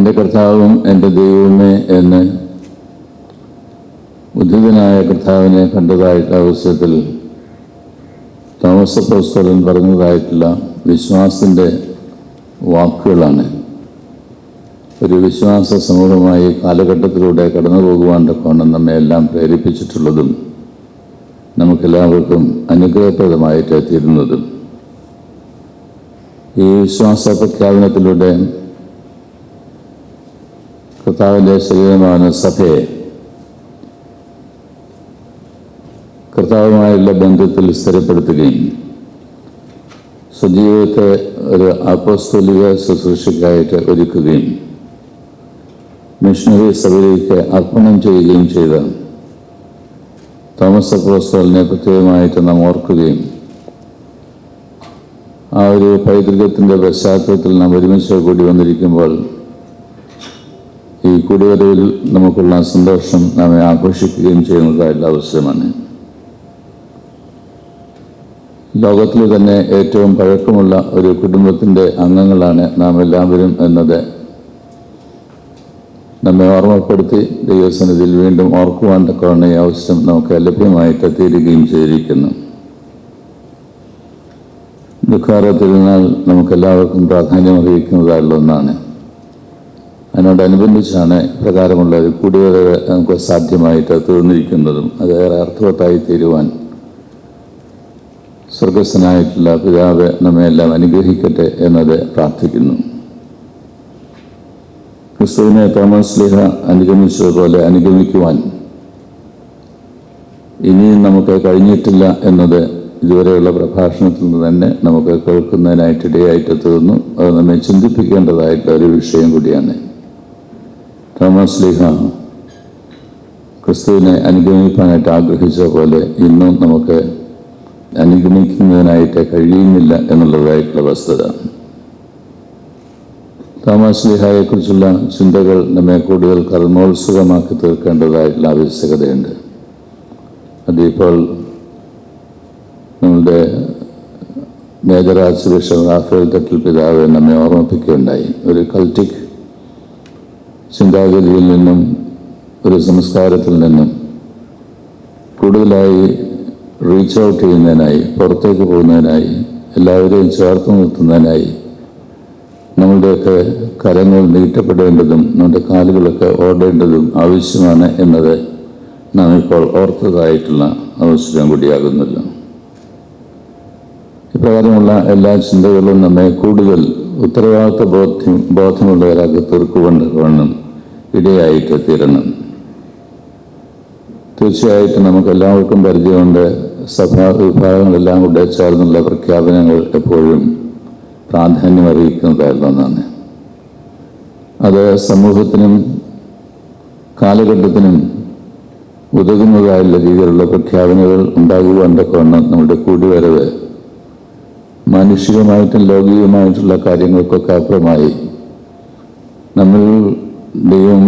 എൻ്റെ കർത്താവും എൻ്റെ ദൈവമേ എന്ന് ഉദ്ധിതനായ കർത്താവിനെ കണ്ടതായിട്ടുള്ള അവസരത്തിൽ തോമസ് അപ്പോസ്തലൻ പറഞ്ഞതായിട്ടുള്ള വിശ്വാസത്തിൻ്റെ വാക്കുകളാണ് ഒരു വിശ്വാസ സമൂഹമായി കാലഘട്ടത്തിലൂടെ കടന്നു പോകുവാൻ തക്കവണ്ണം നമ്മെ എല്ലാം പ്രേരിപ്പിച്ചിട്ടുള്ളതും നമുക്കെല്ലാവർക്കും അനുഗ്രഹപ്രദമായിട്ട് തീരുന്നതും. ഈ വിശ്വാസ പ്രഖ്യാപനത്തിലൂടെ കർത്താവിൻ്റെ ശരീരമാണ് സഭയെ കർത്താവുമായുള്ള ബന്ധത്തിൽ സ്ഥിരപ്പെടുത്തുകയും സ്വജീവിതത്തെ ഒരു അപ്പോസ്തോലിക ശുശ്രൂഷയ്ക്കായിട്ട് ഒരുക്കുകയും മിഷണറി സഭയിലേക്ക് അർപ്പണം ചെയ്യുകയും ചെയ്ത തോമസ് അപ്പോസ്തലനെ പ്രത്യേകമായിട്ട് നാം ഓർക്കുകയും ആ ഒരു പൈതൃകത്തിൻ്റെ പശ്ചാത്തലത്തിൽ നാം ഒരുമിച്ച് കൂടി വന്നിരിക്കുമ്പോൾ ഈ കൂടിവരവിൽ നമുക്കുള്ള സന്തോഷം നാം ആഘോഷിക്കുകയും ചെയ്യുന്നതായുള്ള അവസരമാണ്. ലോകത്തിൽ തന്നെ ഏറ്റവും പഴക്കമുള്ള ഒരു കുടുംബത്തിൻ്റെ അംഗങ്ങളാണ് നാം എല്ലാവരും എന്നത് നമ്മെ ഓർമ്മപ്പെടുത്തി ദൈവസന്നിധിയിൽ വീണ്ടും ഓർക്കുവാൻ തക്കവണ്ണം ഈ അവസരം നമുക്ക് ലഭ്യമായിട്ട് തീരുകയും ചെയ്തിരിക്കുന്നു. ദുഃഖാര തിരുനാൾ നമുക്കെല്ലാവർക്കും പ്രാധാന്യം അറിയിക്കുന്നതായുള്ള ഒന്നാണ്. അതിനോടനുബന്ധിച്ചാണ് ഇപ്രകാരമുള്ള ഒരു കൂടിവരവ് നമുക്ക് സാധ്യമായിട്ട് തീർന്നിരിക്കുന്നതും അതേറെ അർത്ഥവത്തായി തീരുവാൻ സ്വർഗസ്ഥനായിട്ടുള്ള പിതാവ് നമ്മെല്ലാം അനുഗ്രഹിക്കട്ടെ എന്നത് പ്രാർത്ഥിക്കുന്നു. ക്രിസ്തുവിനെ തോമസ് ലീഹ അനുഗമിച്ചതുപോലെ അനുഗമിക്കുവാൻ ഇനിയും നമുക്ക് കഴിഞ്ഞിട്ടില്ല എന്നത് ഇതുവരെയുള്ള പ്രഭാഷണത്തിൽ നിന്ന് തന്നെ നമുക്ക് കേൾക്കുന്നതിനായിട്ടിടയായിട്ട് തീർന്നു. അത് നമ്മെ ചിന്തിപ്പിക്കേണ്ടതായിട്ടുള്ള ഒരു വിഷയം കൂടിയാണ്. തോമസ് ലീഹ ക്രിസ്തുവിനെ അനുഗമിക്കാനായിട്ട് ആഗ്രഹിച്ച പോലെ ഇന്നും നമുക്ക് അനുഗമിക്കുന്നതിനായിട്ട് കഴിയുന്നില്ല എന്നുള്ളതായിട്ടുള്ള വസ്തുത. തോമസ് ലീഹായെക്കുറിച്ചുള്ള ചിന്തകൾ നമ്മെ കൂടുതൽ കർമ്മോത്സുകമാക്കി തീർക്കേണ്ടതായിട്ടുള്ള ആവശ്യകതയുണ്ട്. അതിപ്പോൾ നമ്മളുടെ major arch bishop Raphael Thattil പിതാവ് നമ്മെ ഓർമ്മിപ്പിക്കുകയുണ്ടായി. ഒരു കൾട്ടിക് ചിന്താഗതിയിൽ നിന്നും ഒരു സംസ്കാരത്തിൽ നിന്നും കൂടുതലായി റീച്ച് ഔട്ട് ചെയ്യുന്നതിനായി, പുറത്തേക്ക് പോകുന്നതിനായി, എല്ലാവരെയും ചേർത്ത് നിർത്തുന്നതിനായി നമ്മളുടെയൊക്കെ കരങ്ങൾ നീട്ടപ്പെടേണ്ടതും നമ്മുടെ കാലുകളൊക്കെ ഓടേണ്ടതും ആവശ്യമാണ് എന്നത് നാം ഇപ്പോൾ ഓർത്തതായിട്ടുള്ള അവസരം കൂടിയാകുന്നല്ലോ. ഇപ്രകാരമുള്ള എല്ലാ ചിന്തകളും നമ്മെ കൂടുതൽ ഉത്തരവാദിത്വ ബോധമുള്ളവരാക്കി തീർക്കുകൊണ്ട് വേണം ഇടയായിട്ട് തീരണം. തീർച്ചയായിട്ടും നമുക്കെല്ലാവർക്കും പരിചയമുണ്ട്. സഭാ വിഭാഗങ്ങളെല്ലാം കൂടെ ചേർന്നുള്ള പ്രഖ്യാപനങ്ങൾ എപ്പോഴും പ്രാധാന്യം അറിയിക്കുന്നതായിട്ടുള്ള ഒന്നാണ്. അത് സമൂഹത്തിനും കാലഘട്ടത്തിനും ഉതകുന്നതായുള്ള രീതിയിലുള്ള പ്രഖ്യാപനങ്ങൾ ഉണ്ടാകുവാൻ തക്കവണ്ണം നമ്മുടെ കൂടിവരവ് മാനുഷികമായിട്ടും ലൗകികമായിട്ടുള്ള കാര്യങ്ങൾക്കൊക്കെ അപ്പുറമായി നമ്മൾ ദൈവം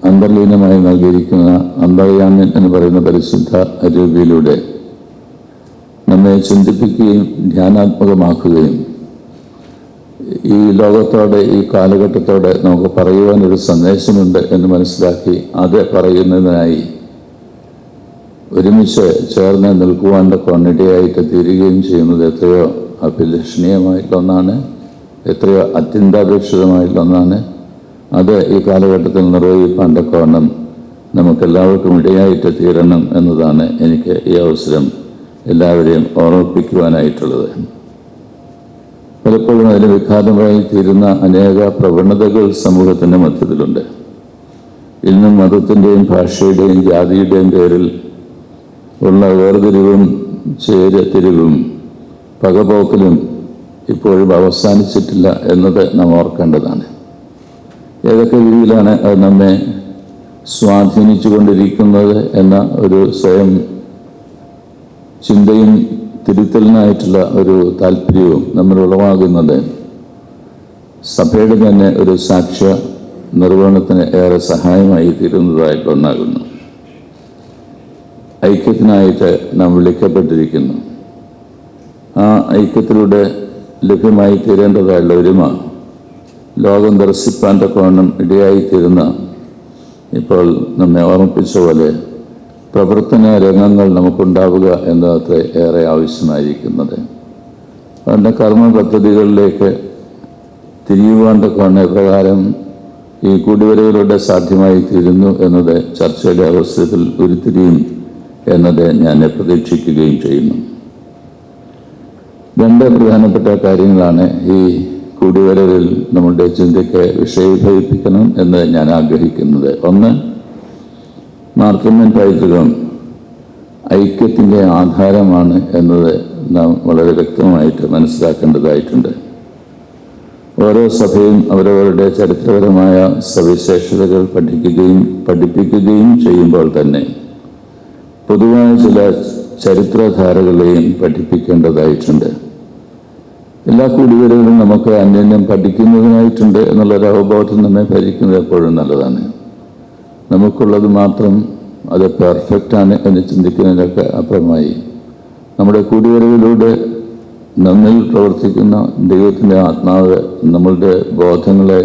അന്തർലീനമായി നൽകിയിരിക്കുന്ന അന്തർയാമ്യം എന്ന് പറയുന്ന പരിശുദ്ധ രൂപയിലൂടെ നമ്മെ ചിന്തിപ്പിക്കുകയും ധ്യാനാത്മകമാക്കുകയും ഈ ലോകത്തോടെ ഈ കാലഘട്ടത്തോടെ നമുക്ക് പറയുവാനൊരു സന്ദേശമുണ്ട് എന്ന് മനസ്സിലാക്കി അത് പറയുന്നതിനായി ഒരുമിച്ച് ചേർന്ന് നിൽക്കുവാൻ കൊണ്ടിടയായിട്ട് തീരുകയും ചെയ്യുന്നത് എത്രയോ അഭിലഷണീയമായിട്ടുള്ള ഒന്നാണ്, എത്രയോ അത്യന്താപേക്ഷിതമായിട്ടുള്ള ഒന്നാണ്. അത് ഈ കാലഘട്ടത്തിൽ നിർവഹിക്കാൻ തക്കവണ്ണം നമുക്കെല്ലാവർക്കും ഇടയായിട്ട് തീരണം എന്നതാണ് എനിക്ക് ഈ അവസരം എല്ലാവരെയും ഓർമ്മിപ്പിക്കുവാനായിട്ടുള്ളത്. പലപ്പോഴും അതിന് വിഘാതമായി തീരുന്ന അനേക പ്രവണതകൾ സമൂഹത്തിൻ്റെ മധ്യത്തിലുണ്ട്. ഇന്നും മതത്തിൻ്റെയും ഭാഷയുടെയും ജാതിയുടെയും പേരിൽ ഉള്ള വേർതിരിവും ചേരത്തിരിവും പകപോക്കലും ഇപ്പോഴും അവസാനിച്ചിട്ടില്ല എന്നത് നാം ഓർക്കേണ്ടതാണ്. ഏതൊക്കെ രീതിയിലാണ് അത് നമ്മെ സ്വാധീനിച്ചു കൊണ്ടിരിക്കുന്നത് എന്ന ഒരു സ്വയം ചിന്തയും തിരുത്തലിനായിട്ടുള്ള ഒരു താല്പര്യവും നമ്മൾ ഉളവാകുന്നത് സഭയുടെ തന്നെ ഒരു സാക്ഷ്യ നിർവഹണത്തിന് ഏറെ സഹായമായി തീരുന്നതായിട്ട് ഒന്നാകുന്നു. ഐക്യത്തിനായിട്ട് നാം വിളിക്കപ്പെട്ടിരിക്കുന്നു. ആ ഐക്യത്തിലൂടെ ലഭ്യമായി തീരേണ്ടതായുള്ള ഒരുമ ലോകം ദർശിപ്പാൻ തക്കവണ്ണം ഇടയായിത്തീരുന്ന ഇപ്പോൾ നമ്മെ ഓർമ്മിപ്പിച്ച പോലെ പ്രവർത്തന രംഗങ്ങൾ നമുക്കുണ്ടാവുക എന്നതത്ര ഏറെ ആവശ്യമായിരിക്കുന്നത്. അതിൻ്റെ കർമ്മ പദ്ധതികളിലേക്ക് തിരിയുവാൻ തക്കവണ്ണം പ്രകാരം ഈ കൂടിവരവിലൂടെ സാധ്യമായി തീരുന്നു എന്നത് ചർച്ചയുടെ അവസരത്തിൽ ഉരുത്തിരിയും എന്നത് ഞാൻ പ്രതീക്ഷിക്കുകയും ചെയ്യുന്നു. രണ്ട് പ്രധാനപ്പെട്ട കാര്യങ്ങളാണ് ഈ കൂടിവരവിൽ നമ്മുടെ ചിന്തയ്ക്ക് വിഷയീഭവിപ്പിക്കണം എന്ന് ഞാൻ ആഗ്രഹിക്കുന്നത്. ഒന്ന്, മാർത്തമ്മൻ പൈതൃകം ഐക്യത്തിൻ്റെ ആധാരമാണ് എന്നത് നാം വളരെ വ്യക്തമായിട്ട് മനസ്സിലാക്കേണ്ടതായിട്ടുണ്ട്. ഓരോ സഭയും അവരവരുടെ ചരിത്രപരമായ സവിശേഷതകൾ പഠിപ്പിക്കുകയും ചെയ്യുമ്പോൾ തന്നെ പൊതുവായ ചില ചരിത്രധാരകളെയും പഠിപ്പിക്കേണ്ടതായിട്ടുണ്ട്. എല്ലാ കൂടിവരവിലും നമുക്ക് അന്യോന്യം പഠിക്കുന്നതിനായിട്ടുണ്ട് എന്നുള്ളൊരു അവബോധം നമ്മെ ഭരിക്കുന്നത് എപ്പോഴും നല്ലതാണ്. നമുക്കുള്ളത് മാത്രം അത് പെർഫെക്റ്റാണ് എന്ന് ചിന്തിക്കുന്നതിനൊക്കെ അപ്പുറമായി നമ്മുടെ കൂടിവരവിലൂടെ നമ്മിൽ പ്രവർത്തിക്കുന്ന ദൈവത്തിൻ്റെ ആത്മാവ് നമ്മളുടെ ബോധങ്ങളെ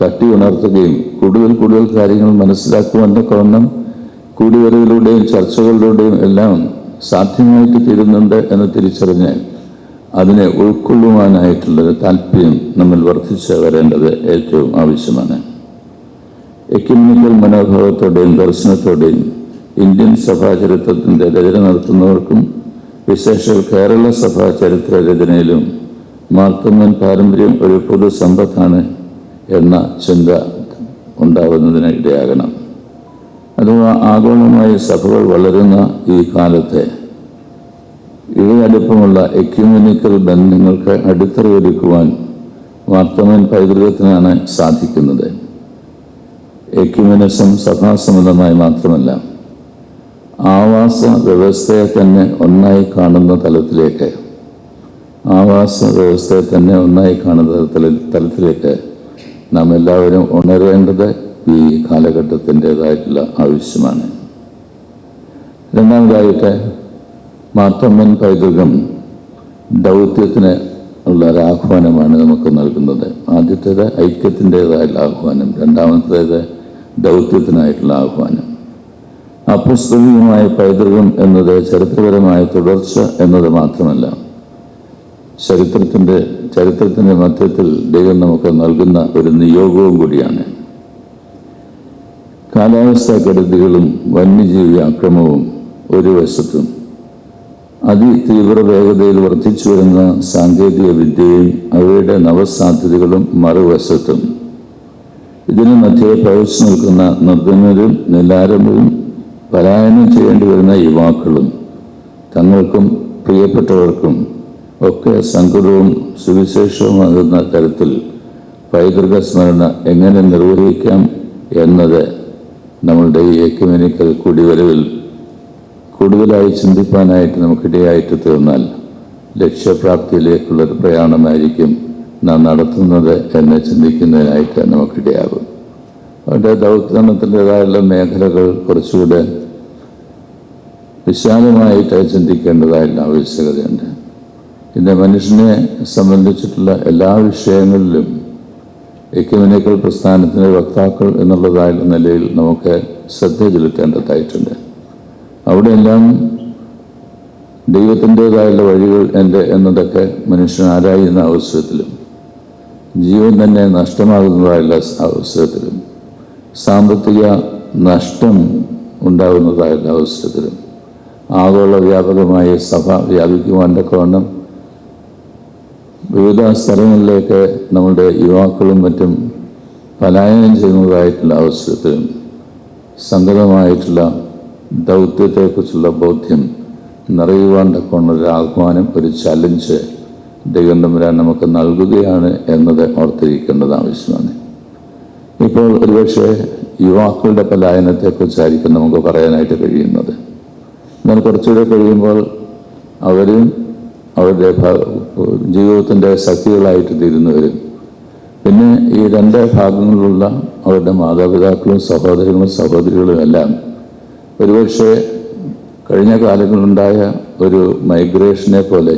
തട്ടി ഉണർത്തുകയും കൂടുതൽ കാര്യങ്ങൾ മനസ്സിലാക്കുവാൻ തക്കവണ്ണം കൂടിവരവിലൂടെയും ചർച്ചകളിലൂടെയും എല്ലാം സാധ്യമായിട്ട് തീരുന്നുണ്ട് എന്ന് തിരിച്ചറിഞ്ഞ് അതിനെ ഉൾക്കൊള്ളുവാനായിട്ടുള്ളൊരു താല്പര്യം നമ്മിൽ വർദ്ധിച്ച് വരേണ്ടത് ഏറ്റവും ആവശ്യമാണ്. എക്യുമെനിക്കൽ മനോഭാവത്തോടെയും ദർശനത്തോടെയും ഇന്ത്യൻ സഭാ ചരിത്രത്തിൻ്റെ രചന നടത്തുന്നവർക്കും വിശേഷാൽ കേരള സഭാ ചരിത്ര രചനയിലും മാർത്തമ്മൻ പാരമ്പര്യം ഒരു പൊതു സമ്പത്താണ് എന്ന ചിന്ത ഉണ്ടാവുന്നതിന് ഇടയാകണം. അഥവാ ആഗോളമായി സഭകൾ വളരുന്ന ഈ കാലത്തെ ഇവയടുപ്പമുള്ള എക്യുമെനിക്കൽ ബന്ധങ്ങൾക്ക് അടിത്തറയൊരുക്കുവാൻ മാർത്തമ്മൻ പൈതൃകത്തിനാണ് സാധിക്കുന്നത്. എക്യുമെനിസം സഭാസമ്മതമായി മാത്രമല്ല, ആവാസ വ്യവസ്ഥയെ തന്നെ ഒന്നായി കാണുന്ന തലത്തിലേക്ക് നാം എല്ലാവരും ഉണരേണ്ടത് ഈ കാലഘട്ടത്തിൻ്റെതായിട്ടുള്ള ആവശ്യമാണ്. രണ്ടാമതായിട്ട് മാർത്തമ്മൻ പൈതൃകം ദൗത്യത്തിന് ഉള്ള ഒരാഹ്വാനമാണ് നമുക്ക് നൽകുന്നത്. ആദ്യത്തേത് ഐക്യത്തിൻ്റെതായിട്ടുള്ള ആഹ്വാനം, രണ്ടാമത്തേത് ദൗത്യത്തിനായിട്ടുള്ള ആഹ്വാനം. അപ്പസ്തോലികമായ പൈതൃകം എന്നത് ചരിത്രപരമായ തുടർച്ച എന്നത് മാത്രമല്ല, ചരിത്രത്തിൻ്റെ മധ്യത്തിൽ ദൈവം നമുക്ക് നൽകുന്ന ഒരു നിയോഗവും കൂടിയാണ്. കാലാവസ്ഥാ കെടുതികളും വന്യജീവി ആക്രമണവും ഒരു വശത്തും അതിതീവ്ര വേഗതയിൽ വർദ്ധിച്ചു വരുന്ന സാങ്കേതിക വിദ്യയും അവയുടെ നവസാധ്യതകളും മറുവശത്തും ഇതിനു മധ്യേ പഴച്ചു നിൽക്കുന്ന നിർധനരും നിലാരമ്പവും പലായനം ചെയ്യേണ്ടി വരുന്ന യുവാക്കളും തങ്ങൾക്കും പ്രിയപ്പെട്ടവർക്കും ഒക്കെ സങ്കടവും സുവിശേഷവുമാകുന്ന തരത്തിൽ പൈതൃക സ്മരണ എങ്ങനെ നിർവഹിക്കാം എന്നത് നമ്മളുടെ ഈ എക്യുമെനിക്കൽ കൂടിവരവിൽ കൂടുതലായി ചിന്തിപ്പാനായിട്ട് നമുക്കിടയായിട്ട് തീർന്നാൽ ലക്ഷ്യപ്രാപ്തിയിലേക്കുള്ളൊരു പ്രയാണമായിരിക്കും നാം നടത്തുന്നത് എന്ന് ചിന്തിക്കുന്നതിനായിട്ട് നമുക്കിടയാകും. അവരുടെ ദൗത്യത്തിൻ്റെതായുള്ള മേഖലകൾ കുറച്ചുകൂടെ വിശാലമായിട്ട് ചിന്തിക്കേണ്ടതായിട്ടുള്ള ആവശ്യകതയുണ്ട്. ഇന്ന് മനുഷ്യനെ സംബന്ധിച്ചിട്ടുള്ള എല്ലാ വിഷയങ്ങളിലും എക്യുമെനിക്കൽ പ്രസ്ഥാനത്തിൻ്റെ വക്താക്കൾ എന്നുള്ളതായുള്ള നിലയിൽ നമുക്ക് ശ്രദ്ധ ചെലുത്തേണ്ടതായിട്ടുണ്ട്. അവിടെയെല്ലാം ദൈവത്തിൻ്റെതായുള്ള വഴികൾ എന്നതൊക്കെ മനുഷ്യൻ ആരായുന്ന അവസരത്തിലും ജീവൻ തന്നെ നഷ്ടമാകുന്നതായുള്ള അവസരത്തിലും സാമ്പത്തിക നഷ്ടം ഉണ്ടാകുന്നതായുള്ള അവസരത്തിലും ആഗോള വ്യാപകമായി സഭ വ്യാപിക്കുവാൻ തക്കവണ്ണം വിവിധ സ്ഥലങ്ങളിലേക്ക് നമ്മുടെ യുവാക്കളും മറ്റും പലായനം ചെയ്യുന്നതായിട്ടുള്ള അവസരത്തിലും സംഗതമായിട്ടുള്ള ദൗത്യത്തെക്കുറിച്ചുള്ള ബോധ്യം നിറയുവാൻ തക്കവണ്ണൊരു ആഹ്വാനം, ഒരു ചലഞ്ച് ദൈവം തമ്പുരാൻ നമുക്ക് നൽകുകയാണ് എന്നത് ഓർത്തിരിക്കേണ്ടത് ആവശ്യമാണ്. ഇപ്പോൾ ഒരുപക്ഷെ യുവാക്കളുടെ പലായനത്തെക്കുറിച്ചായിരിക്കും നമുക്ക് പറയാനായിട്ട് കഴിയുന്നത്. എന്നാൽ കുറച്ചുകൂടെ കഴിയുമ്പോൾ അവരും അവരുടെ ജീവിതത്തിൻ്റെ ശക്തികളായിട്ട് തീരുന്നവരും പിന്നെ ഈ രണ്ട് ഭാഗങ്ങളിലുള്ള അവരുടെ മാതാപിതാക്കളും സഹോദരങ്ങളും സഹോദരികളും എല്ലാം ഒരുപക്ഷെ കഴിഞ്ഞ കാലങ്ങളിലുണ്ടായ ഒരു മൈഗ്രേഷനെ പോലെ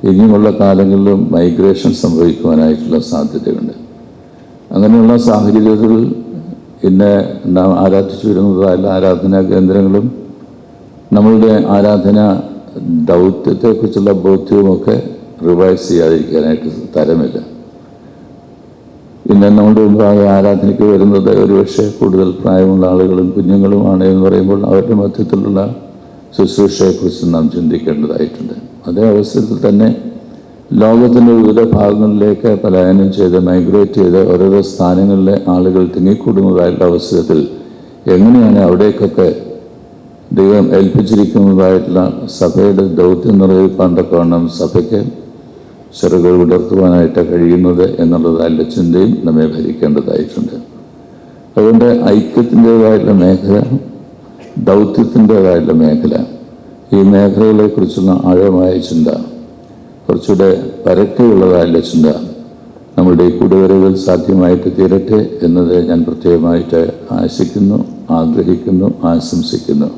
ഇനിയുമുള്ള കാലങ്ങളിലും മൈഗ്രേഷൻ സംഭവിക്കുവാനായിട്ടുള്ള സാധ്യതയുണ്ട്. അങ്ങനെയുള്ള സാഹചര്യത്തിൽ ഇന്ന് നാം ആരാധിച്ചു വരുന്നതായുള്ള ആരാധനാ കേന്ദ്രങ്ങളും നമ്മളുടെ ആരാധന ദൗത്യത്തെക്കുറിച്ചുള്ള ബോധ്യവുമൊക്കെ റിവൈസ് ചെയ്യാതിരിക്കാനായിട്ട് തരമില്ല. ഇന്ന് നമ്മുടെ മുമ്പാകെ ആരാധനയ്ക്ക് വരുന്നത് ഒരുപക്ഷെ കൂടുതൽ പ്രായമുള്ള ആളുകളും കുഞ്ഞുങ്ങളുമാണ് എന്ന് പറയുമ്പോൾ അവരുടെ മധ്യത്തിലുള്ള ശുശ്രൂഷയെക്കുറിച്ച് നാം ചിന്തിക്കേണ്ടതായിട്ടുണ്ട്. അതേ അവസരത്തിൽ തന്നെ ലോകത്തിൻ്റെ വിവിധ ഭാഗങ്ങളിലേക്ക് പലായനം ചെയ്ത് മൈഗ്രേറ്റ് ചെയ്ത് ഓരോരോ സ്ഥാനങ്ങളിലെ ആളുകൾ തിങ്ങിക്കൂടുന്നതായിട്ടുള്ള അവസരത്തിൽ എങ്ങനെയാണ് അവിടേക്കൊക്കെ ദൈവം ഏൽപ്പിച്ചിരിക്കുന്നതായിട്ടുള്ള സഭയുടെ ദൗത്യം നിറവേറ്റാണ്ടൊക്കെ സഭയ്ക്ക് ചിറകുകൾ വിടർത്തുവാനായിട്ട് കഴിയുന്നത് എന്നുള്ളതായുള്ള ചിന്തയും നമ്മെ ഭരിക്കേണ്ടതായിട്ടുണ്ട്. അതുകൊണ്ട് ഐക്യത്തിൻ്റേതായിട്ടുള്ള മേഖല, ദൗത്യത്തിൻ്റേതായിട്ടുള്ള മേഖല, ഈ മേഖലകളെക്കുറിച്ചുള്ള ആഴമായ ചിന്ത, കുറച്ചുകൂടെ പരക്കെയുള്ളതായുള്ള ചിന്ത നമ്മളുടെ ഈ കൂടിവരവിൽ സാധ്യമായിട്ട് തീരട്ടെ എന്നത് ഞാൻ പ്രത്യേകമായിട്ട് ആശിക്കുന്നു, ആഗ്രഹിക്കുന്നു, ആശംസിക്കുന്നു.